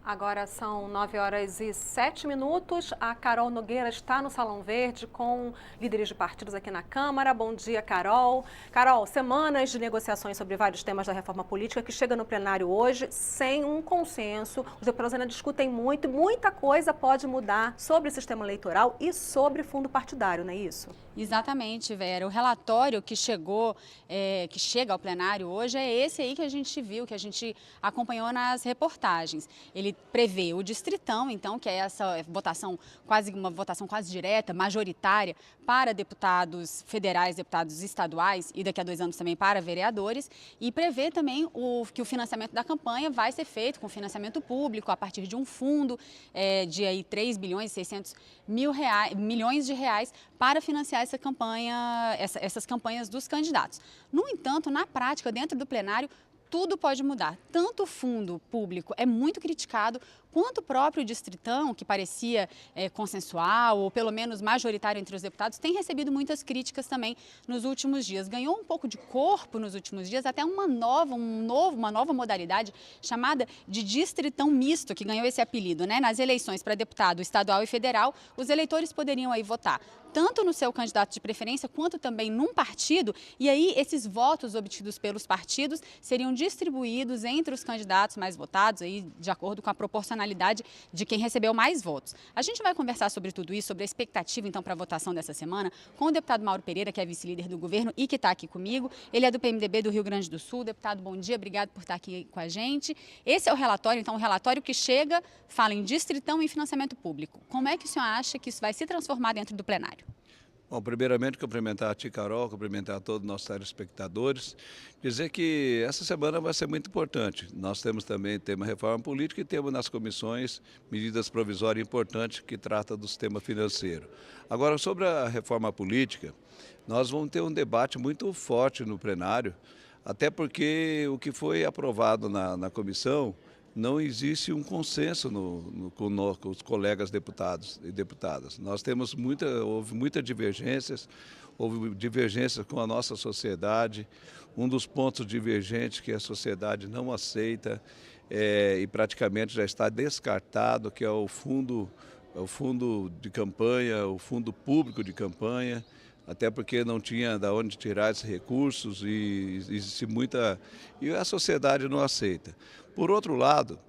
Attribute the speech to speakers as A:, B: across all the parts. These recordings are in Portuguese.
A: Agora são 9h07. A Carol Nogueira está no Salão Verde com líderes de partidos aqui na Câmara. Bom dia, Carol. Carol, semanas de negociações sobre vários temas da reforma política que chega no plenário hoje sem um consenso. Os deputados ainda discutem muito, muita coisa pode mudar sobre o sistema eleitoral e sobre fundo partidário, não é isso?
B: Exatamente, Vera. O relatório que chega ao plenário hoje é esse aí que a gente viu, que a gente acompanhou nas reportagens. Ele prevê o distritão, então, que é essa votação uma votação quase direta, majoritária, para deputados federais, deputados estaduais e daqui a 2 anos também para vereadores, e prevê também que o financiamento da campanha vai ser feito com financiamento público a partir de um fundo de aí 3 bilhões e 600 milhões de reais para financiar essa campanha, essas campanhas dos candidatos. No entanto, na prática, dentro do plenário, tudo pode mudar. Tanto o fundo público é muito criticado, quanto o próprio distritão, que parecia consensual ou pelo menos majoritário entre os deputados, tem recebido muitas críticas também nos últimos dias. Ganhou um pouco de corpo nos últimos dias, até uma nova modalidade chamada de distritão misto, que ganhou esse apelido, né? Nas eleições para deputado estadual e federal, os eleitores poderiam aí votar tanto no seu candidato de preferência, quanto também num partido, e aí esses votos obtidos pelos partidos seriam distribuídos entre os candidatos mais votados, aí, de acordo com a proporcionalidade de quem recebeu mais votos. A gente vai conversar sobre tudo isso, sobre a expectativa, então, para a votação dessa semana, com o deputado Mauro Pereira, que é vice-líder do governo e que está aqui comigo. Ele é do PMDB do Rio Grande do Sul. Deputado, bom dia, obrigado por estar aqui com a gente. Esse é o relatório, então, o relatório que chega, fala em distritão e financiamento público. Como é que o senhor acha que isso vai se transformar dentro do plenário?
C: Bom, primeiramente, cumprimentar a ti, Carol, cumprimentar todos os nossos telespectadores, dizer que essa semana vai ser muito importante. Nós temos também tema reforma política e temos nas comissões medidas provisórias importantes que tratam do sistema financeiro. Agora, sobre a reforma política, nós vamos ter um debate muito forte no plenário, até porque o que foi aprovado na comissão, não existe um consenso com os colegas deputados e deputadas. Nós temos houve muitas divergências, houve divergências com a nossa sociedade. Um dos pontos divergentes que a sociedade não aceita e praticamente já está descartado, que é o fundo de campanha, o fundo público de campanha, até porque não tinha de onde tirar esses recursos e existe e a sociedade não aceita. Por outro lado,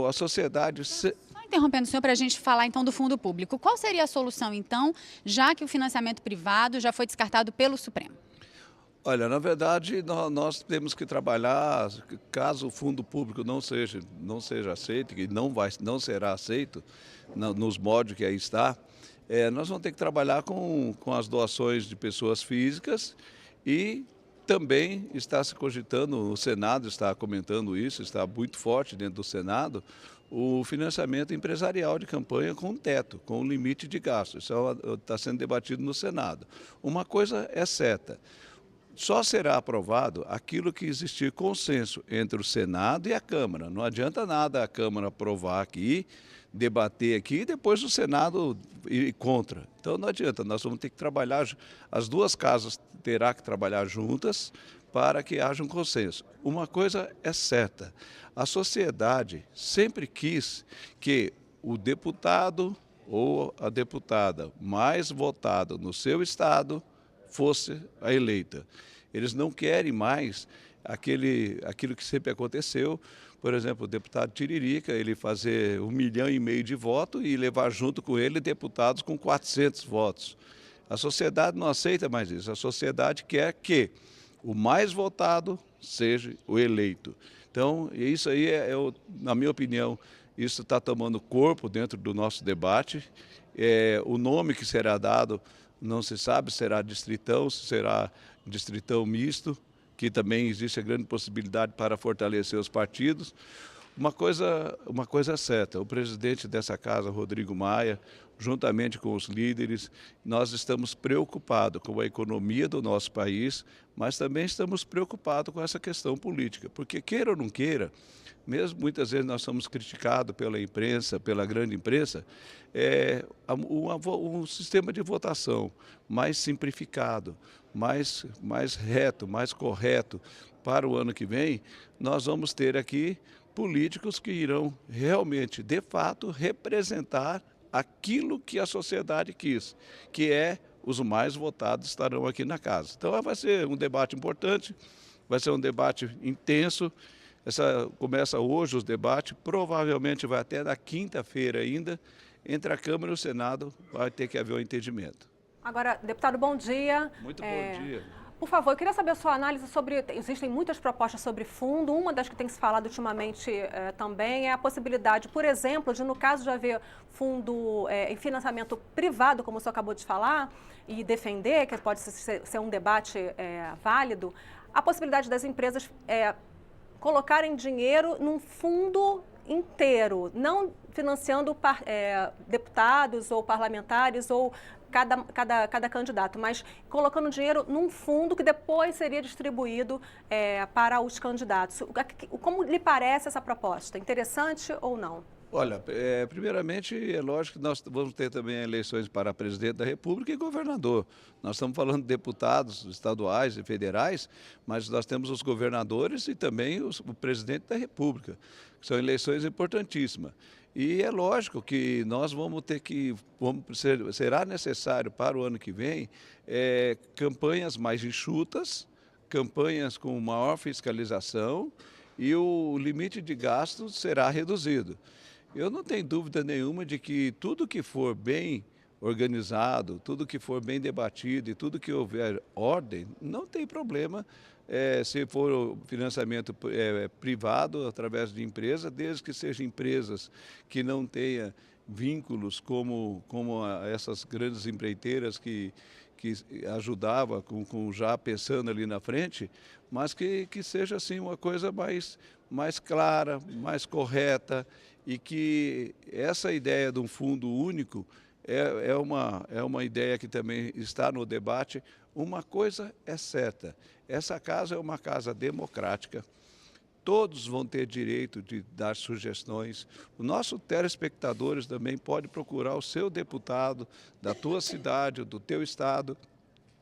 C: a sociedade...
B: Só interrompendo o senhor para a gente falar então do fundo público. Qual seria a solução então, já que o financiamento privado já foi descartado pelo Supremo?
C: Olha, na verdade, nós temos que trabalhar, caso o fundo público não seja aceito, que não será aceito nos moldes que aí está, nós vamos ter que trabalhar com as doações de pessoas físicas e também está se cogitando, o Senado está comentando isso, está muito forte dentro do Senado, o financiamento empresarial de campanha com teto, com limite de gasto. Isso está sendo debatido no Senado. Uma coisa é certa, só será aprovado aquilo que existir consenso entre o Senado e a Câmara. Não adianta nada a Câmara aprovar aqui, debater aqui e depois o Senado ir contra. Então não adianta, nós vamos ter que trabalhar, as duas casas terão que trabalhar juntas para que haja um consenso. Uma coisa é certa, a sociedade sempre quis que o deputado ou a deputada mais votado no seu estado fosse a eleita. Eles não querem mais aquilo que sempre aconteceu, por exemplo, o deputado Tiririca, ele fazer 1,5 milhão de votos e levar junto com ele deputados com 400 votos. A sociedade não aceita mais isso, a sociedade quer que o mais votado seja o eleito. Então, isso aí, na minha opinião, isso está tomando corpo dentro do nosso debate. O nome que será dado não se sabe, será distritão, será distritão misto, que também existe a grande possibilidade para fortalecer os partidos. Uma coisa é certa, o presidente dessa casa, Rodrigo Maia, juntamente com os líderes, nós estamos preocupados com a economia do nosso país, mas também estamos preocupados com essa questão política, porque queira ou não queira, mesmo muitas vezes nós somos criticados pela imprensa, pela grande imprensa, um sistema de votação mais simplificado, mais reto, mais correto para o ano que vem, nós vamos ter aqui políticos que irão realmente, de fato, representar aquilo que a sociedade quis, que é os mais votados estarão aqui na casa. Então vai ser um debate importante, vai ser um debate intenso. Começa hoje os debates, provavelmente vai até na quinta-feira ainda, entre a Câmara e o Senado vai ter que haver um entendimento.
A: Agora, deputado, bom dia.
C: Muito bom dia.
A: Por favor, eu queria saber a sua análise sobre, existem muitas propostas sobre fundo, uma das que tem se falado ultimamente também é a possibilidade, por exemplo, de no caso de haver fundo em financiamento privado, como o senhor acabou de falar, e defender, que pode ser um debate válido, a possibilidade das empresas colocarem dinheiro num fundo inteiro, não financiando deputados ou parlamentares ou cada candidato, mas colocando dinheiro num fundo que depois seria distribuído para os candidatos. Como lhe parece essa proposta? Interessante ou não?
C: Olha, primeiramente, é lógico que nós vamos ter também eleições para presidente da República e governador. Nós estamos falando de deputados estaduais e federais, mas nós temos os governadores e também o presidente da República, que são eleições importantíssimas. E é lógico que nós vamos ter que, será necessário para o ano que vem, campanhas mais enxutas, campanhas com maior fiscalização e o limite de gastos será reduzido. Eu não tenho dúvida nenhuma de que tudo que for bem organizado, tudo que for bem debatido e tudo que houver ordem, não tem problema se for o financiamento privado através de empresas, desde que sejam empresas que não tenham vínculos como essas grandes empreiteiras que ajudava já pensando ali na frente, mas que seja assim uma coisa mais clara, mais correta e que essa ideia de um fundo único é uma ideia que também está no debate. Uma coisa é certa, essa casa é uma casa democrática, todos vão ter direito de dar sugestões. Os nossos telespectadores também podem procurar o seu deputado da tua cidade, do teu estado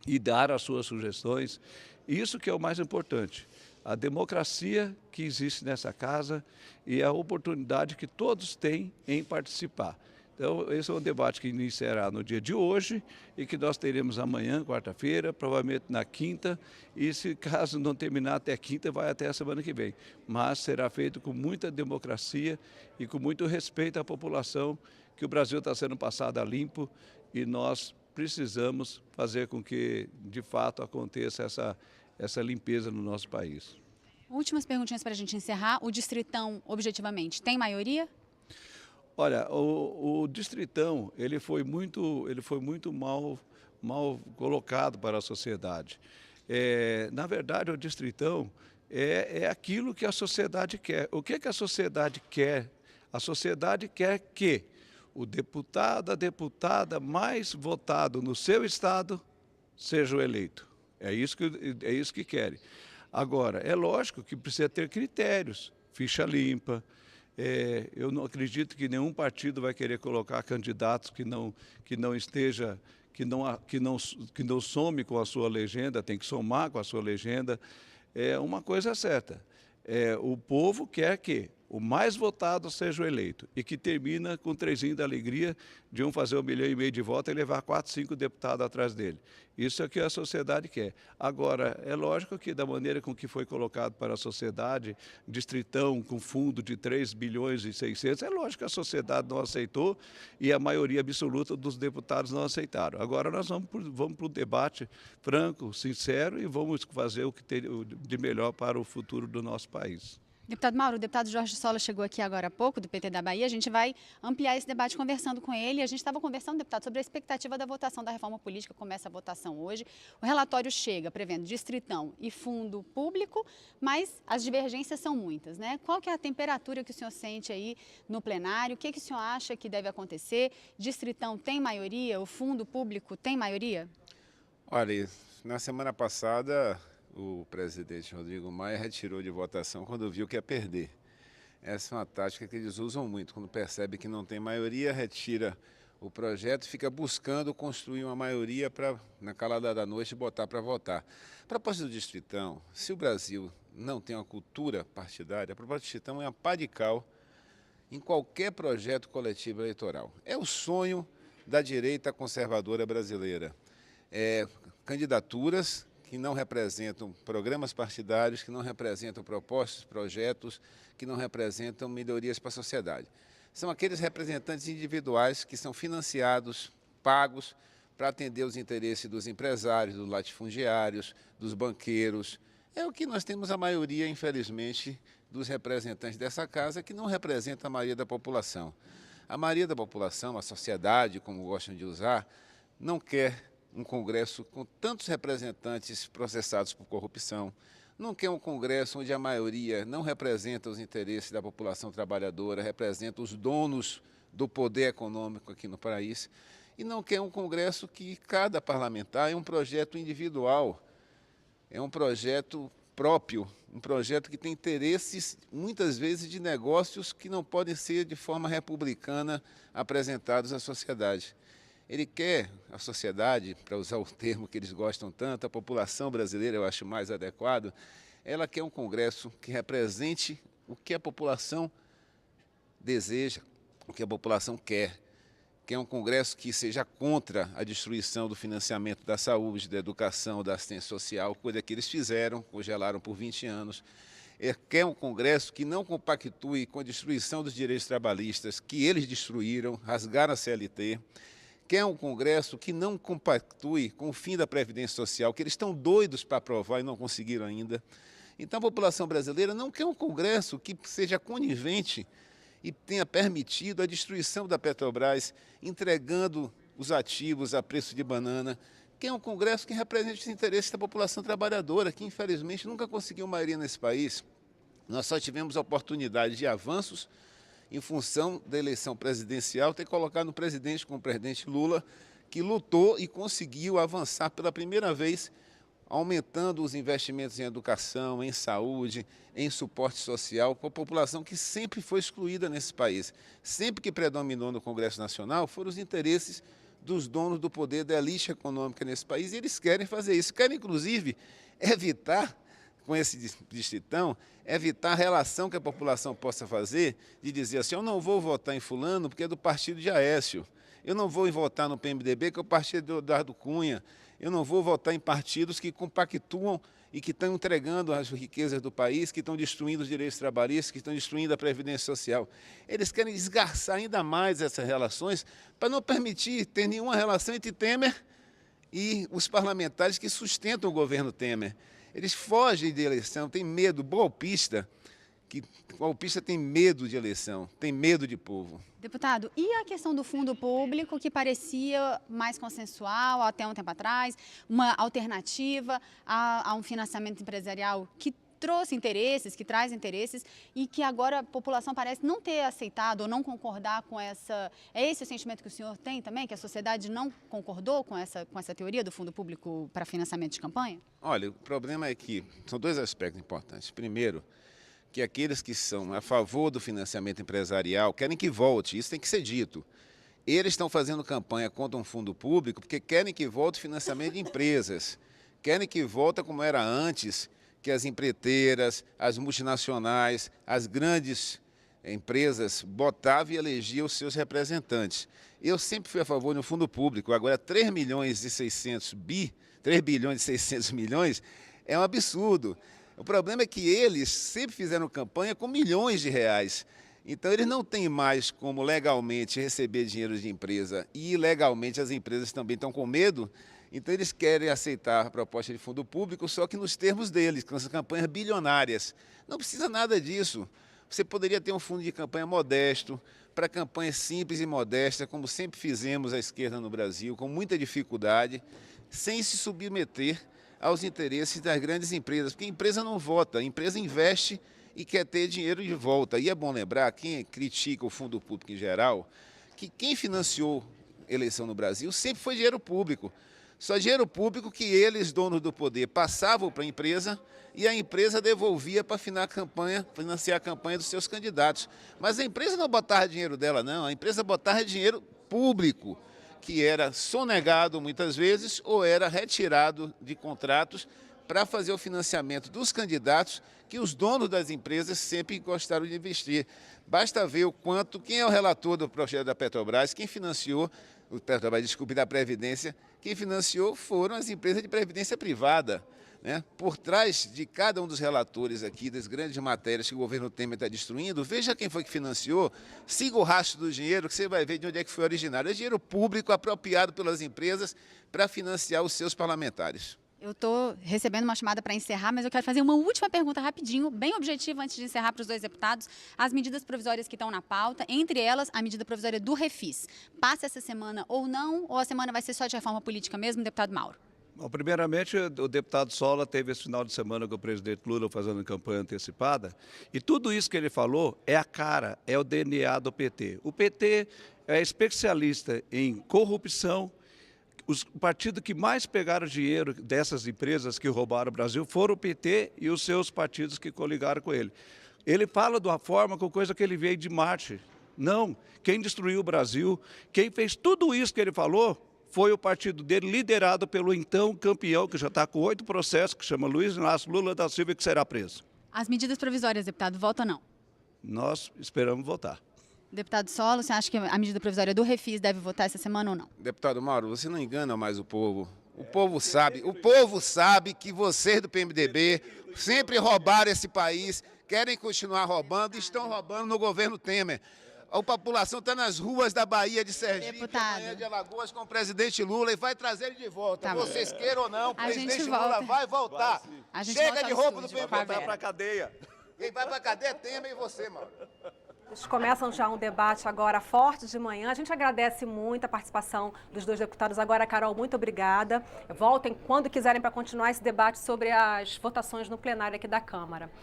C: e dar as suas sugestões. Isso que é o mais importante. A democracia que existe nessa casa e a oportunidade que todos têm em participar. Então, esse é um debate que iniciará no dia de hoje e que nós teremos amanhã, quarta-feira, provavelmente na quinta, e se caso não terminar até quinta, vai até a semana que vem. Mas será feito com muita democracia e com muito respeito à população, que o Brasil está sendo passado a limpo e nós precisamos fazer com que, de fato, aconteça essa limpeza no nosso país.
B: Últimas perguntinhas para a gente encerrar. O Distritão, objetivamente, tem maioria?
C: Olha, o Distritão ele foi muito mal colocado para a sociedade. Na verdade, o Distritão é aquilo que a sociedade quer. O que a sociedade quer? A sociedade quer que o deputado, a deputada mais votado no seu estado seja o eleito. É isso que querem. Agora, é lógico que precisa ter critérios, ficha limpa. Eu não acredito que nenhum partido vai querer colocar candidatos que não some com a sua legenda, tem que somar com a sua legenda. Uma coisa é certa, o povo quer que o mais votado seja o eleito e que termina com o trezinho da alegria de fazer 1,5 milhão de votos e levar 4, 5 deputados atrás dele. Isso é o que a sociedade quer. Agora, é lógico que da maneira com que foi colocado para a sociedade, Distritão com fundo de 3 bilhões e 600, é lógico que a sociedade não aceitou e a maioria absoluta dos deputados não aceitaram. Agora nós vamos para o debate franco, sincero e vamos fazer o que tem de melhor para o futuro do nosso país.
B: Deputado Mauro, o deputado Jorge Sola chegou aqui agora há pouco, do PT da Bahia. A gente vai ampliar esse debate conversando com ele. A gente estava conversando, deputado, sobre a expectativa da votação da reforma política. Começa a votação hoje. O relatório chega prevendo Distritão e fundo público, mas as divergências são muitas, né? Qual que é a temperatura que o senhor sente aí no plenário? O que o senhor acha que deve acontecer? Distritão tem maioria? O fundo público tem maioria?
D: Olha, na semana passada o presidente Rodrigo Maia retirou de votação quando viu que ia perder. Essa é uma tática que eles usam muito. Quando percebe que não tem maioria, retira o projeto e fica buscando construir uma maioria para, na calada da noite, botar para votar. A propósito do Distritão, se o Brasil não tem uma cultura partidária, a proposta de Titão é uma pá de cal em qualquer projeto coletivo eleitoral. É o sonho da direita conservadora brasileira. Candidaturas que não representam programas partidários, que não representam propostas, projetos, que não representam melhorias para a sociedade. São aqueles representantes individuais que são financiados, pagos, para atender os interesses dos empresários, dos latifundiários, dos banqueiros. É o que nós temos a maioria, infelizmente, dos representantes dessa casa, que não representa a maioria da população. A maioria da população, a sociedade, como gostam de usar, não quer um Congresso com tantos representantes processados por corrupção, não quer um Congresso onde a maioria não representa os interesses da população trabalhadora, representa os donos do poder econômico aqui no país, e não quer um Congresso que cada parlamentar é um projeto individual, é um projeto próprio, um projeto que tem interesses, muitas vezes, de negócios que não podem ser de forma republicana apresentados à sociedade. Ele quer a sociedade, para usar o termo que eles gostam tanto, a população brasileira, eu acho mais adequado, ela quer um Congresso que represente o que a população deseja, o que a população quer. Quer um Congresso que seja contra a destruição do financiamento da saúde, da educação, da assistência social, coisa que eles fizeram, congelaram por 20 anos. Quer um Congresso que não compactue com a destruição dos direitos trabalhistas que eles destruíram, rasgaram a CLT. Quer um Congresso que não compactue com o fim da Previdência Social, que eles estão doidos para aprovar e não conseguiram ainda. Então, a população brasileira não quer um Congresso que seja conivente e tenha permitido a destruição da Petrobras, entregando os ativos a preço de banana. Quer um Congresso que represente os interesses da população trabalhadora, que, infelizmente, nunca conseguiu maioria nesse país. Nós só tivemos a oportunidade de avanços em função da eleição presidencial, ter colocado no presidente como o presidente Lula, que lutou e conseguiu avançar pela primeira vez, aumentando os investimentos em educação, em saúde, em suporte social, com a população que sempre foi excluída nesse país. Sempre que predominou no Congresso Nacional foram os interesses dos donos do poder, da elite econômica nesse país, e eles querem fazer isso. Querem, inclusive, evitar, com esse distritão, evitar a relação que a população possa fazer de dizer assim, eu não vou votar em fulano porque é do partido de Aécio, eu não vou votar no PMDB que é o partido do Eduardo Cunha, eu não vou votar em partidos que compactuam e que estão entregando as riquezas do país, que estão destruindo os direitos trabalhistas, que estão destruindo a Previdência Social. Eles querem esgarçar ainda mais essas relações para não permitir ter nenhuma relação entre Temer e os parlamentares que sustentam o governo Temer. Eles fogem de eleição, têm medo, golpista tem medo de eleição, tem medo de povo.
B: Deputado, e a questão do fundo público, que parecia mais consensual até um tempo atrás, uma alternativa a um financiamento empresarial que trouxe interesses, que traz interesses, e que agora a população parece não ter aceitado ou não concordar com essa... É esse o sentimento que o senhor tem também, que a sociedade não concordou com essa teoria do fundo público para financiamento de campanha?
D: Olha, o problema é que são dois aspectos importantes. Primeiro, que aqueles que são a favor do financiamento empresarial querem que volte, isso tem que ser dito. Eles estão fazendo campanha contra um fundo público porque querem que volte o financiamento de empresas, querem que volte como era antes, que as empreiteiras, as multinacionais, as grandes empresas botavam e elegiam os seus representantes. Eu sempre fui a favor de um fundo público, agora 3 bilhões e 600 milhões é um absurdo. O problema é que eles sempre fizeram campanha com milhões de reais. Então, eles não têm mais como legalmente receber dinheiro de empresa e ilegalmente as empresas também estão com medo. Então, eles querem aceitar a proposta de fundo público, só que nos termos deles, com essas campanhas bilionárias. Não precisa nada disso. Você poderia ter um fundo de campanha modesto, para campanhas simples e modestas, como sempre fizemos à esquerda no Brasil, com muita dificuldade, sem se submeter aos interesses das grandes empresas, porque a empresa não vota, a empresa investe e quer ter dinheiro de volta. E é bom lembrar, quem critica o fundo público em geral, que quem financiou a eleição no Brasil sempre foi dinheiro público. Só dinheiro público que eles, donos do poder, passavam para a empresa e a empresa devolvia para financiar a campanha dos seus candidatos. Mas a empresa não botava dinheiro dela, não, a empresa botava dinheiro público, que era sonegado muitas vezes ou era retirado de contratos para fazer o financiamento dos candidatos que os donos das empresas sempre gostaram de investir. Basta ver o quanto, quem é o relator do projeto da Petrobras, quem financiou, da Previdência, quem financiou foram as empresas de previdência privada. Né? Por trás de cada um dos relatores aqui, das grandes matérias que o governo Temer está destruindo, veja quem foi que financiou, siga o rastro do dinheiro, que você vai ver de onde é que foi originário. É dinheiro público apropriado pelas empresas para financiar os seus parlamentares.
B: Eu estou recebendo uma chamada para encerrar, mas eu quero fazer uma última pergunta rapidinho, bem objetiva, antes de encerrar para os dois deputados. As medidas provisórias que estão na pauta, entre elas a medida provisória do Refis. Passa essa semana ou não, ou a semana vai ser só de reforma política mesmo, deputado Mauro?
C: Bom, primeiramente, o deputado Sola teve esse final de semana com o presidente Lula fazendo campanha antecipada, e tudo isso que ele falou é a cara, é o DNA do PT. O PT é especialista em corrupção. Os partidos que mais pegaram dinheiro dessas empresas que roubaram o Brasil foram o PT e os seus partidos que coligaram com ele. Ele fala de uma forma com coisa que ele veio de Marte. Não, quem destruiu o Brasil, quem fez tudo isso que ele falou, foi o partido dele, liderado pelo então campeão, que já está com 8 processos, que chama Luiz Inácio Lula da Silva, que será preso.
B: As medidas provisórias, deputado, vota ou não?
C: Nós esperamos votar.
B: Deputado Sola, você acha que a medida provisória do Refis deve votar essa semana ou não?
D: Deputado Mauro, você não engana mais o povo. O povo sabe que vocês do PMDB sempre roubaram esse país, querem continuar roubando e estão roubando no governo Temer. A população está nas ruas da Bahia de Sergipe, amanhã de Alagoas, com o presidente Lula e vai trazer ele de volta.
B: Tá,
D: vocês queiram ou não, o presidente Lula
B: volta.
D: vai voltar.
B: Chega
D: de roubo do PMDB.
C: Vai para a cadeia.
D: Quem vai para a cadeia é Temer e você, Mauro.
A: Eles começam já um debate agora forte de manhã. A gente agradece muito a participação dos dois deputados. Agora, Carol, muito obrigada. Voltem quando quiserem para continuar esse debate sobre as votações no plenário aqui da Câmara.